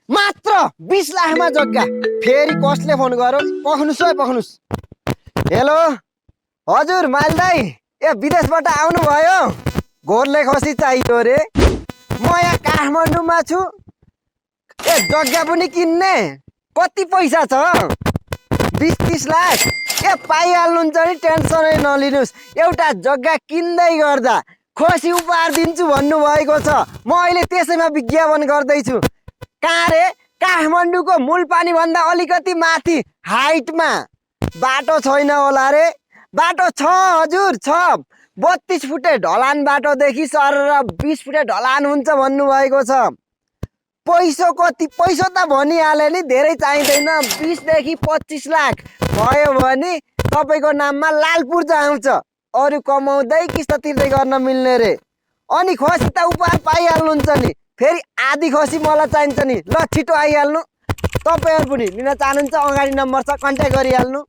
मात्र 20 लाखमा जग्गा। फेरि कसले फोन गर्यो? पख्नुस्। हेलो हजुर माइल दाई, ए विदेशबाट आउनु भयो? घोरले खसी चाहियो रे। म यहाँ काठमाडौँमा छु। ए जग्गा पनि किन्ने? कति पैसा छ? 20-30 लाख? ए पाइहाल्नुहुन्छ नि, टेन्सनै नलिनुहोस्। एउटा जग्गा किन्दै गर्दा खसी उपहार दिन्छु भन्नुभएको छ। म अहिले त्यसैमा विज्ञापन गर्दैछु। कहाँ रे? काठमाडौँको मूल पानी भन्दा अलिकति माथि हाइटमा। बाटो छैन होला रे? बाटो छ हजुर छ। 32 फुटे ढलान बाटोदेखि सर 20 फुटे ढलान हुन्छ भन्नुभएको छ। पैसा कति? पैसा त भनिहाले नि, धेरै चाहिँदैन। 20 देखि 25 लाख भयो भने तपाईँको नाममा लाल पूर्जा आउँछ। अरू कमाउँदै किस्त तिर्दै गर्न मिल्ने रे। अनि खसी त उपहार पाइहाल्नुहुन्छ नि। फेरि आधी खसी मलाई चाहिन्छ नि। ल छिटो आइहाल्नु। तपाईँहरू पनि लिन चाहनुहुन्छ? अगाडि नम्बर छ, कन्ट्याक्ट गरिहाल्नु।